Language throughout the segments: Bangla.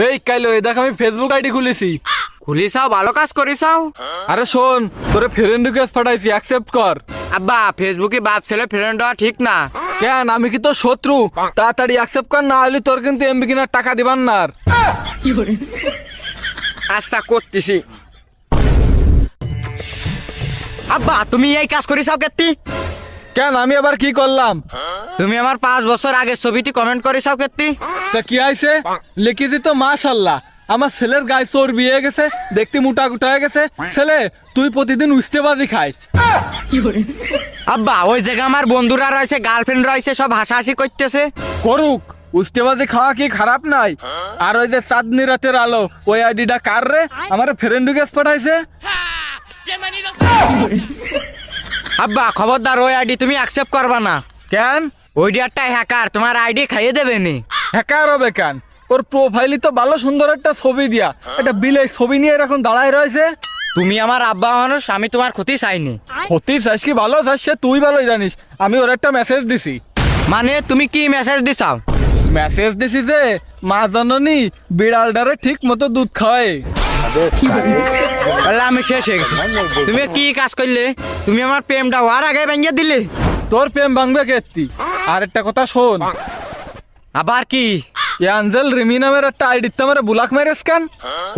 এই কাইলো দেখ আমি ফেসবুক আইডি খুলেছি। খুলিছাও, ভালো কাজ করিছাও। আরে শোন, তোরে ফ্রেন্ড রিকোয়েস্ট পাঠাইছি, অ্যাকসেপ্ট কর। আব্বা, ফেসবুকে বাপ ছেলে ফ্রেন্ড হওয়া ঠিক না। কেন, আমি কি তোর শত্রু? তাড়াতাড়ি অ্যাকসেপ্ট কর, না হলে তোর কিন্তু এমবি কিনার টাকা দিবান না আর। আচ্ছা, করতেছি। আব্বা, তুমি এই কাজ করিছাও কেতি? কেন, আমি আবার কি করলাম? তুমি আমার 5 বছর আগের ছবিটি কমেন্ট করিছাও কেতি? তা কি আইছে? লিখেছি তো মাশাল্লাহ, আমার ছেলের গায়ে চর্বি হয়ে গেছে, দেখতে মোটা গুটা হয়ে গেছে। ছেলে, তুই প্রতিদিন উস্তেবাজি খাইস। আব্বা, ওই জায়গায় আমার বন্ধুরা রয়েছে, গার্লফ্রেন্ড রয়েছে, সব হাসাহাসি করতেছে। করুক, উস্তেবাজি খাওয়া কি খারাপ নাই? আর ওই যে চাঁদনি রাতের আলো, ওই আইডিটা কার রে? আমার ফ্রেন্ড রিকোয়েস্ট পাঠাইছে। আব্বা, খবরদার, ওই আইডি তুমি অ্যাকসেপ্ট করবা না। কেন? ওই ডিয়ারটাই হ্যাকার, তোমার আইডি খাইয়ে দেবে নি। হ্যাকার হবে কেন? ওর প্রোফাইলই তো ভালো সুন্দর একটা ছবি দিয়া, একটা বিলের ছবি নিয়ে এরকম দাঁড়ায় রয়েছে। তুমি আমার আব্বা মানুষ, আমি তোমার ক্ষতি চাইনি। সত্যি চাস কি ভালো চাস, সে তুই ভালোই জানিস। আমি ওর একটা মেসেজ দিছি। মানে তুমি কি মেসেজ দিছাও? মেসেজ দিছি যে মা জননী বিড়ালটারে ঠিক মতো দুধ খাওয়ায়। বললে আমি শেষ হয়ে গেছি। তুমি কি কাজ করলে? তুমি আমার প্রেমটা হওয়ার আগে ভেঙে দিলে। তোর প্রেম ভাঙবে কেতি? আর একটা কথা শোন, আবার কি? অ্যাঞ্জেল রিমি নামের একটা আইডিতে আমার বুলাক মেরেস কেন?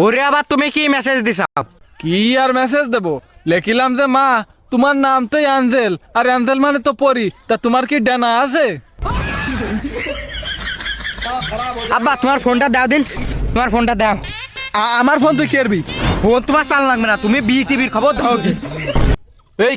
ওরে, আবার তুমি কি মেসেজ দিছাও? কি আর মেসেজ দেবো, লিখিলাম যে মা তোমার নাম তো অ্যাঞ্জেল, আর অ্যাঞ্জেল মানে তো পরি, তা তোমার কি ডানা আছে? আব্বা, তোমার ফোনটা দাও দিন, তোমার ফোনটা দাও। আমার ফোন তুই কেরবি? ফোন তোমার চাল লাগবে না, তুমি বিটিভির খবর দাও। এই